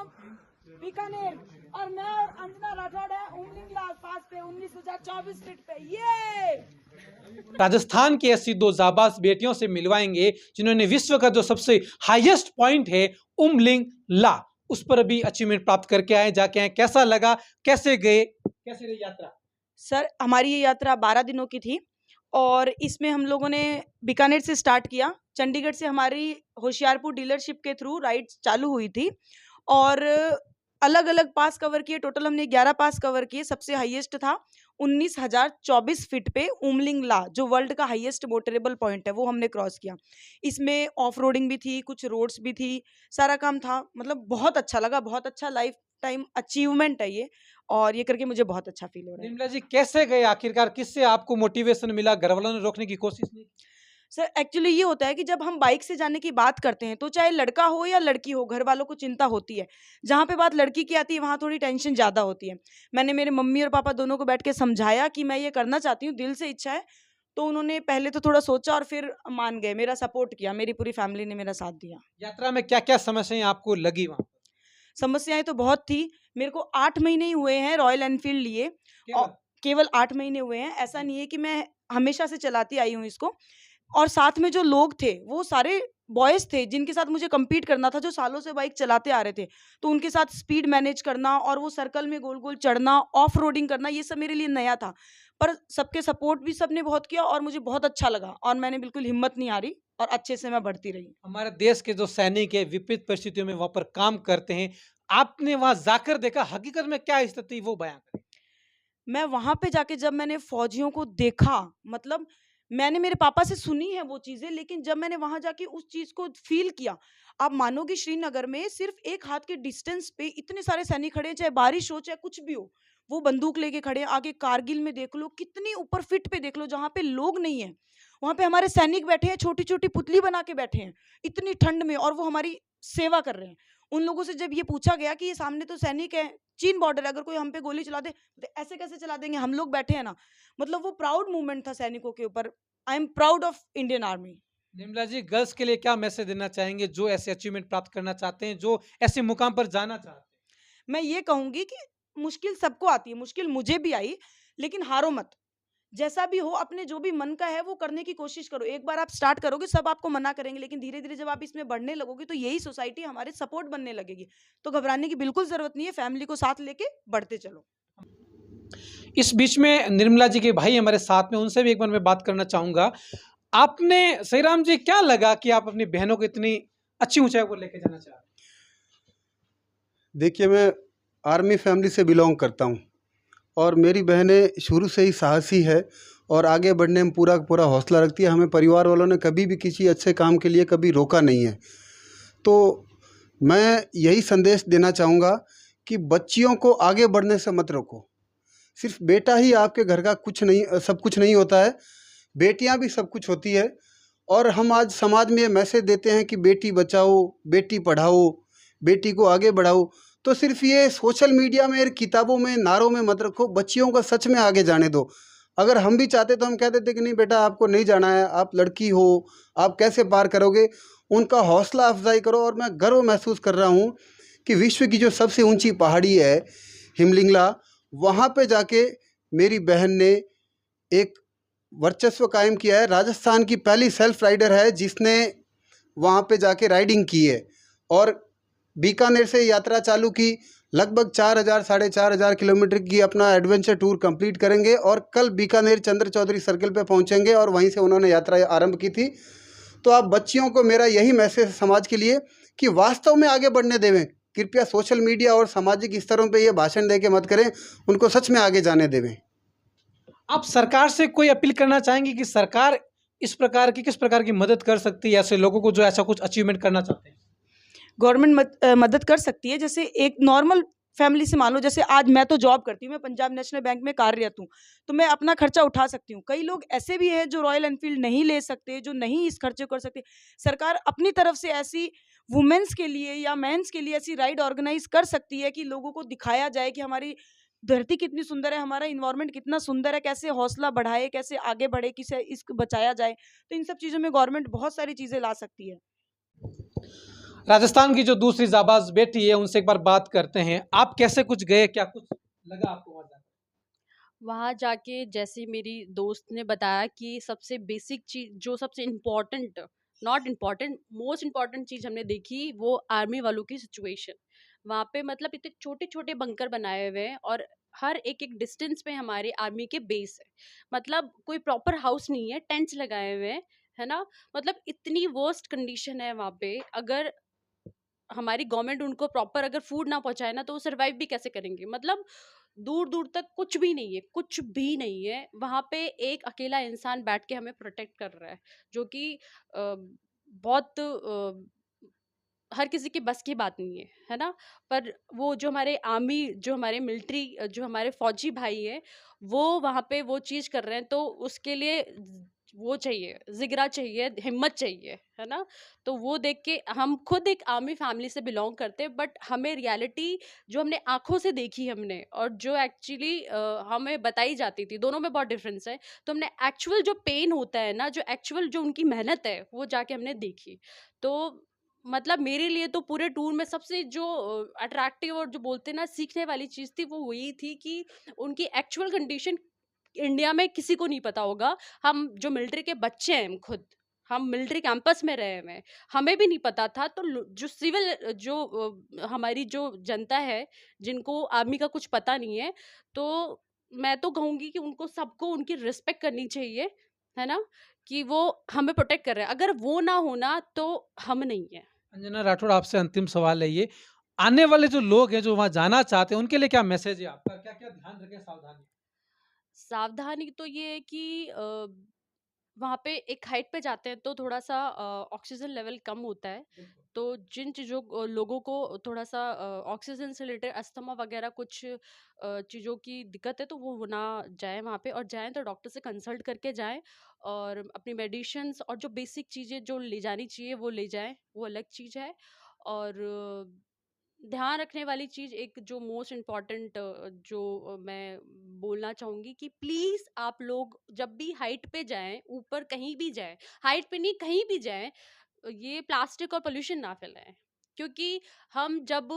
From Bikaner और मैं और अंजना राठौड़ है उमलिंगला पास पे 19,024 फीट पे। ये राजस्थान की ऐसी दो जाबाज बेटियों से मिलवाएंगे जिन्होंने विश्व का जो सबसे हाईएस्ट पॉइंट है उमलिंग ला, उस पर अभी अचीवमेंट प्राप्त करके आए, जाके आए। कैसा लगा, कैसे गए, कैसे रही यात्रा? सर, हमारी ये यात्रा 12 दिनों की थी और इसमें हम लोगों ने बीकानेर से स्टार्ट किया। चंडीगढ़ से हमारी होशियारपुर डीलरशिप के थ्रू राइड चालू हुई थी और अलग अलग पास कवर किए। टोटल हमने 11 पास कवर किए। सबसे हाईएस्ट था 19,024 फीट पे उमलिंग ला, जो वर्ल्ड का हाईएस्ट मोटरेबल पॉइंट है, वो हमने क्रॉस किया। इसमें ऑफ रोडिंग भी थी, कुछ रोड्स भी थी, सारा काम था। मतलब बहुत अच्छा लगा, बहुत अच्छा लाइफ टाइम अचीवमेंट है ये, और ये करके मुझे बहुत अच्छा फील हो रहा है। निर्मला जी कैसे गए आखिरकार, किससे आपको मोटिवेशन मिला? घर वालों ने रोकने की कोशिश नहीं की? सर, एक्चुअली ये होता है कि जब हम बाइक से जाने की बात करते हैं तो चाहे लड़का हो या लड़की हो, घर वालों को चिंता होती है। जहाँ पे बात लड़की की आती है वहाँ थोड़ी टेंशन ज़्यादा होती है। मैंने मेरे मम्मी और पापा दोनों को बैठ के समझाया कि मैं ये करना चाहती हूँ, दिल से इच्छा है। तो उन्होंने पहले तो थोड़ा सोचा और फिर मान गए, मेरा सपोर्ट किया, मेरी पूरी फैमिली ने मेरा साथ दिया। यात्रा में क्या क्या समस्याएं आपको लगी वहां? समस्याएं तो बहुत थी। मेरे को 8 महीने ही हुए हैं रॉयल एनफील्ड लिए, और केवल 8 महीने हुए हैं। ऐसा नहीं है कि मैं हमेशा से चलाती आई हूँ इसको। और साथ में जो लोग थे वो सारे बॉयज थे जिनके साथ मुझे compete करना था, जो सालों से बाइक चलाते आ रहे थे। तो उनके साथ स्पीड मैनेज करना और वो सर्कल में गोल गोल चढ़ना, ऑफ रोडिंग करना, ये सब मेरे लिए नया था। पर सबके सपोर्ट भी सबने बहुत किया और मुझे बहुत अच्छा लगा और मैंने बिल्कुल हिम्मत नहीं हारी और अच्छे से मैं बढ़ती रही। हमारे देश के जो सैनिक है विपरीत परिस्थितियों में वहां पर काम करते हैं, आपने वहां जाकर देखा हकीकत में क्या स्थिति, वो बयां करें। मैं वहां पे जाके जब मैंने फौजियों को देखा, मतलब मैंने मेरे पापा से सुनी है वो चीजें, लेकिन जब मैंने वहां जाके उस चीज को फील किया, आप मानोगे श्रीनगर में सिर्फ एक हाथ के डिस्टेंस पे इतने सारे सैनिक खड़े हैं, चाहे बारिश हो चाहे कुछ भी हो, वो बंदूक लेके खड़े हैं। आगे कारगिल में देख लो, कितनी ऊपर फिट पे देख लो, जहाँ पे लोग नहीं है वहां पे हमारे सैनिक बैठे हैं, छोटी छोटी पुतली बना के बैठे हैं इतनी ठंड में, और वो हमारी सेवा कर रहे हैं। उन लोगों से जब ये पूछा गया कि ये सामने तो सैनिक है, चीन बॉर्डर, अगर कोई हम पे गोली चला दे तो ऐसे कैसे चला देंगे, हम लोग बैठे हैं ना। मतलब वो प्राउड मूवमेंट था सैनिकों के ऊपर। I am proud of Indian army. Nirmala ji girls के लिए क्या मैसेज देना चाहेंगे जो ऐसे अचीवमेंट प्राप्त करना चाहते हैं, जो ऐसे मुकाम पर जाना चाहते हैं? मैं ये कहूंगी कि मुश्किल सबको आती है, मुश्किल मुझे भी आई, लेकिन हारो मत। जैसा भी हो, अपने जो भी मन का है वो करने की कोशिश करो। एक बार आप स्टार्ट करोगे सब आपको मना करेंगे, लेकिन धीरे धीरे जब आप इसमें बढ़ने लगोगे तो यही सोसाइटी हमारे सपोर्ट बनने लगेगी। तो घबराने की बिल्कुल जरूरत नहीं है, फैमिली को साथ लेके बढ़ते चलो। इस बीच में निर्मला जी के भाई हमारे साथ में, उनसे भी एक बार मैं बात करना चाहूंगा। आपने सहीराम जी क्या लगा कि आप अपनी बहनों को इतनी अच्छी ऊंचाई पर लेके जाना चाह रहे हैं? देखिए, मैं आर्मी फैमिली से बिलोंग करता हूँ और मेरी बहनें शुरू से ही साहसी है और आगे बढ़ने में पूरा पूरा हौसला रखती है। हमें परिवार वालों ने कभी भी किसी अच्छे काम के लिए कभी रोका नहीं है। तो मैं यही संदेश देना चाहूँगा कि बच्चियों को आगे बढ़ने से मत रोको। सिर्फ बेटा ही आपके घर का कुछ नहीं, सब कुछ नहीं होता है, बेटियां भी सब कुछ होती है। और हम आज समाज में ये मैसेज देते हैं कि बेटी बचाओ, बेटी पढ़ाओ, बेटी को आगे बढ़ाओ। तो सिर्फ ये सोशल मीडिया में, किताबों में, नारों में मत रखो, बच्चियों को सच में आगे जाने दो। अगर हम भी चाहते तो हम कह देते कि नहीं बेटा आपको नहीं जाना है, आप लड़की हो, आप कैसे पार करोगे। उनका हौसला अफजाई करो। और मैं गर्व महसूस कर रहा हूँ कि विश्व की जो सबसे ऊंची पहाड़ी है हिमलिंगला, वहाँ पे जाके मेरी बहन ने एक वर्चस्व कायम किया है। राजस्थान की पहली सेल्फ राइडर है जिसने वहाँ पे जाके राइडिंग की है और बीकानेर से यात्रा चालू की। लगभग 4,000 साढ़े 4,000 किलोमीटर की अपना एडवेंचर टूर कंप्लीट करेंगे और कल बीकानेर चंद्र चौधरी सर्किल पे पहुँचेंगे और वहीं से उन्होंने यात्रा आरंभ की थी। तो आप बच्चियों को मेरा यही मैसेज समाज के लिए कि वास्तव में आगे बढ़ने देवें। कृपया सोशल मीडिया और सामाजिक स्तरों पे ये भाषण दे के मत करें, उनको सच में आगे जाने देवें। आप सरकार से कोई अपील करना चाहेंगे कि सरकार इस प्रकार की किस प्रकार की मदद कर सकती है ऐसे लोगों को जो ऐसा कुछ अचीवमेंट करना चाहते हैं? गवर्नमेंट मदद कर सकती है। जैसे एक नॉर्मल फैमिली से मान लो, जैसे आज मैं तो जॉब करती हूँ, मैं पंजाब नेशनल बैंक में कार्यरत हूँ, तो मैं अपना खर्चा उठा सकती हूँ। कई लोग ऐसे भी हैं जो रॉयल एनफील्ड नहीं ले सकते, जो नहीं इस खर्चे कर सकते। सरकार अपनी तरफ से ऐसी वुमेन्स के लिए या मेंस के लिए ऐसी राइड ऑर्गेनाइज कर सकती है कि लोगों को दिखाया जाए कि हमारी धरती कितनी सुंदर है, हमारा इन्वायरमेंट कितना सुंदर है, कैसे हौसला बढ़ाए, कैसे आगे बढ़े, किसे इसको बचाया जाए। तो इन सब चीज़ों में गवर्नमेंट बहुत सारी चीज़ें ला सकती है। राजस्थान की जो दूसरी जाबाज बेटी है उनसे एक बार बात करते हैं। आप कैसे कुछ गए, क्या कुछ लगा आपको वहां जाकर? वहाँ जाके जैसे मेरी दोस्त ने बताया कि सबसे बेसिक चीज़ जो सबसे important, not important, most important चीज़ हमने देखी वो आर्मी वालों की सिचुएशन। वहाँ पे मतलब इतने छोटे छोटे बंकर बनाए हुए हैं और हर एक एक डिस्टेंस पे हमारे आर्मी के बेस है। मतलब कोई प्रॉपर हाउस नहीं है, टेंट्स लगाए हुए हैं, है ना। मतलब इतनी वर्स्ट कंडीशन है वहाँ पे। अगर हमारी गवर्नमेंट उनको प्रॉपर अगर फूड ना पहुंचाए ना तो वो सर्वाइव भी कैसे करेंगे। मतलब दूर दूर तक कुछ भी नहीं है, कुछ भी नहीं है वहां पे। एक अकेला इंसान बैठ के हमें प्रोटेक्ट कर रहा है, जो कि बहुत हर किसी की बस की बात नहीं है ना। पर वो जो हमारे आर्मी, जो हमारे मिलिट्री, जो हमारे फौजी भाई है, वो वहाँ पे वो चीज़ कर रहे हैं, तो उसके लिए वो चाहिए, जिगरा चाहिए, हिम्मत चाहिए, है ना। तो वो देख के हम खुद एक आर्मी फैमिली से बिलोंग करते हैं, बट हमें रियलिटी जो हमने आंखों से देखी हमने, और जो एक्चुअली हमें बताई जाती थी, दोनों में बहुत डिफरेंस है। तो हमने एक्चुअल जो पेन होता है ना, जो एक्चुअल जो उनकी मेहनत है, वो जाके हमने देखी। तो मतलब मेरे लिए तो पूरे टूर में सबसे जो अट्रैक्टिव और जो बोलते हैं ना सीखने वाली चीज़ थी, वो वही थी कि उनकी एक्चुअल कंडीशन इंडिया में किसी को नहीं पता होगा। हम जो मिलिट्री के बच्चे हैं, खुद हम मिलिट्री कैंपस में रहे हुए हैं, हमें भी नहीं पता था। तो जो सिविल जो हमारी जो जनता है, जिनको आर्मी का कुछ पता नहीं है, तो मैं तो कहूँगी कि उनको सबको उनकी रिस्पेक्ट करनी चाहिए, है ना, कि वो हमें प्रोटेक्ट कर रहे हैं। अगर वो ना होना तो हम नहीं है। अंजना राठौड़, आपसे अंतिम सवाल है ये, आने वाले जो लोग हैं जो वहां जाना चाहते हैं उनके लिए क्या मैसेज है आपका, क्या क्या ध्यान रखें, सावधानी? सावधानी तो ये है कि वहाँ पे एक हाइट पे जाते हैं तो थोड़ा-सा ऑक्सीजन लेवल कम होता है। बिल्कुल। तो जिन चीज़ों लोगों को थोड़ा-सा ऑक्सीजन से रिलेटेड अस्थमा वगैरह कुछ चीज़ों की दिक्कत है, तो वो ना जाएँ वहाँ पे, और जाएँ तो डॉक्टर से कंसल्ट करके जाएँ, और अपनी मेडिसिन्स और जो बेसिक चीज़ें जो ले जानी चाहिए वो ले जाएँ, वो अलग चीज़ है। और ध्यान रखने वाली चीज़ एक जो मोस्ट इम्पोर्टेंट जो मैं बोलना चाहूँगी कि प्लीज़ आप लोग जब भी हाइट पे जाएँ, ऊपर कहीं भी जाएँ, हाइट पे नहीं कहीं भी जाएँ, ये प्लास्टिक और पॉल्यूशन ना फैलाएँ। क्योंकि हम जब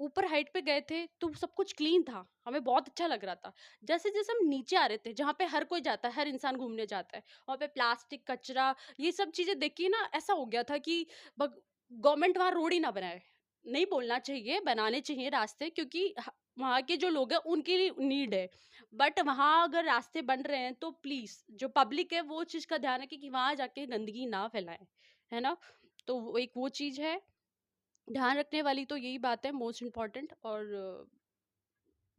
ऊपर हाइट पे गए थे तो सब कुछ क्लीन था, हमें बहुत अच्छा लग रहा था। जैसे-जैसे हम नीचे आ रहे थे, जहाँ पे हर कोई जाता है, हर इंसान घूमने जाता है, वहाँ पे प्लास्टिक, कचरा, ये सब चीज़ें देख के ना ऐसा हो गया था कि भग गवर्नमेंट वहाँ रोड ही ना बनाए। नहीं बोलना चाहिए, बनाने चाहिए रास्ते, क्योंकि वहाँ के जो लोग हैं उनकी नीड है। बट वहाँ अगर रास्ते बन रहे हैं तो प्लीज़ जो पब्लिक है वो चीज़ का ध्यान रखें कि वहाँ जाके गंदगी ना फैलाएँ, है ना? तो वो एक वो चीज़ है, ध्यान रखने वाली तो यही बात है मोस्ट इम्पोर्टेंट। और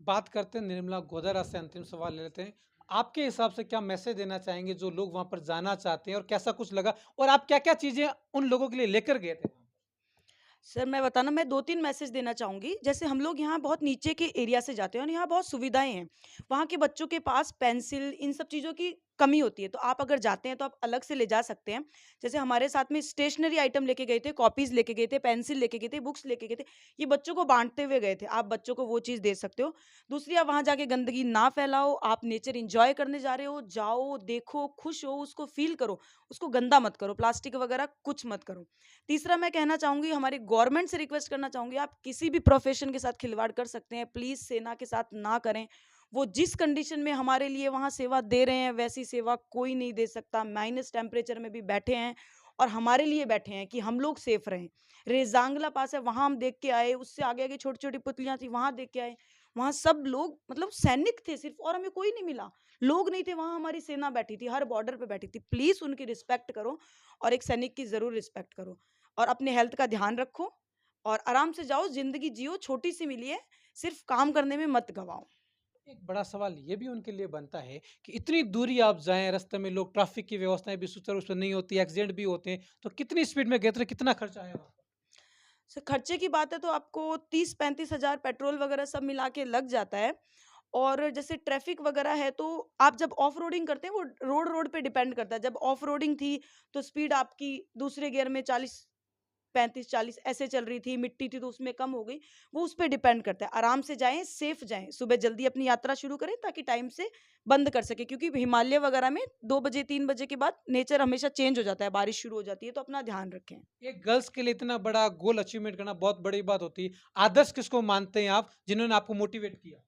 बात करते हैं निर्मला गोधरा से, अंतिम सवाल ले लेते हैं। आपके हिसाब से क्या मैसेज देना चाहेंगे जो लोग वहां पर जाना चाहते हैं, और कैसा कुछ लगा, और आप क्या क्या चीजें उन लोगों के लिए लेकर गए थे? सर मैं बताना मैं 2-3 मैसेज देना चाहूँगी। जैसे हम लोग यहाँ बहुत नीचे के एरिया से जाते हैं और यहाँ बहुत सुविधाएँ हैं। वहाँ के बच्चों के पास पेंसिल इन सब चीज़ों की कमी होती है, तो आप अगर जाते हैं तो आप अलग से ले जा सकते हैं। जैसे हमारे साथ में स्टेशनरी आइटम लेके गए थे, कॉपीज़ लेके गए थे, पेंसिल लेके गए थे, बुक्स लेके गए थे। ये बच्चों को बाँटते हुए गए थे। आप बच्चों को वो चीज़ दे सकते हो। दूसरी, आप वहाँ जाके गंदगी ना फैलाओ, आप नेचर एन्जॉय करने जा रहे हो, जाओ, देखो, खुश हो, उसको फ़ील करो, उसको गंदा मत करो, प्लास्टिक वगैरह कुछ मत करो। तीसरा, मैं कहना चाहूँगी हमारी गवर्नमेंट से रिक्वेस्ट करना चाहूँगी, आप किसी भी प्रोफ़ेशन के साथ खिलवाड़ कर सकते हैं, प्लीज़ सेना के साथ ना करें। वो जिस कंडीशन में हमारे लिए वहाँ सेवा दे रहे हैं, वैसी सेवा कोई नहीं दे सकता। माइनस टेम्परेचर में भी बैठे हैं और हमारे लिए बैठे हैं कि हम लोग सेफ रहें। रेज़ांगला पास है, वहाँ हम देख के आए, उससे आगे-आगे छोटी-छोटी पुतलियाँ थी, वहाँ देख के आए। वहाँ सब लोग मतलब सैनिक थे सिर्फ़ और हमें कोई नहीं मिला। लोग नहीं थे, वहाँ हमारी सेना बैठी थी, हर बॉर्डर पे बैठी थी। प्लीज़ उनकी रिस्पेक्ट करो और एक सैनिक की ज़रूर रिस्पेक्ट करो। और अपने हेल्थ का ध्यान रखो और आराम से जाओ, ज़िंदगी जियो, छोटी-सी मिली है, सिर्फ़ काम करने में मत गँवाओ। एक बड़ा सवाल ये भी उनके लिए बनता है कि इतनी दूरी आप जाएं, रास्ते में लोग, ट्रैफिक की व्यवस्थाएं भी सुचारू रूप से नहीं होती, एक्सीडेंट भी होते हैं, तो कितनी स्पीड में गए थे, कितना खर्चा आया वहाँ पर? खर्चे की बात है तो आपको 30-35 हज़ार पेट्रोल वगैरह सब मिला के लग जाता है। और जैसे ट्रैफ़िक वगैरह है तो आप जब ऑफ रोडिंग करते हैं वो रोड रोड पे डिपेंड करता है। जब ऑफ रोडिंग थी तो स्पीड आपकी दूसरे गियर में 40 35-40 ऐसे चल रही थी, मिट्टी थी तो उसमें कम हो गई। वो उस पे डिपेंड करता है। आराम से जाएँ, सेफ जाएँ, सुबह जल्दी अपनी यात्रा शुरू करें ताकि टाइम से बंद कर सकें, क्योंकि हिमालय वगैरह में 2 बजे 3 बजे के बाद नेचर हमेशा चेंज हो जाता है, बारिश शुरू हो जाती है, तो अपना ध्यान रखें। एक गर्ल्स के लिए इतना बड़ा गोल अचीवमेंट करना बहुत बड़ी बात होती है। आदर्श किसको मानते हैं आप, जिन्होंने आपको मोटिवेट किया?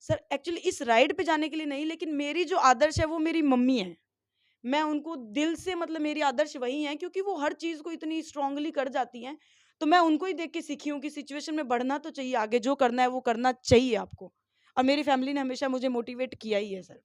सर एक्चुअली इस राइड पे जाने के लिए नहीं, लेकिन मेरी जो आदर्श है वो मेरी मम्मी है। मैं उनको दिल से, मतलब मेरी आदर्श वही हैं, क्योंकि वो हर चीज़ को इतनी स्ट्रॉन्गली कर जाती हैं। तो मैं उनको ही देख के सीखी हूँ कि सिचुएशन में बढ़ना तो चाहिए, आगे जो करना है वो करना चाहिए आपको। और मेरी फैमिली ने हमेशा मुझे मोटिवेट किया ही है सर।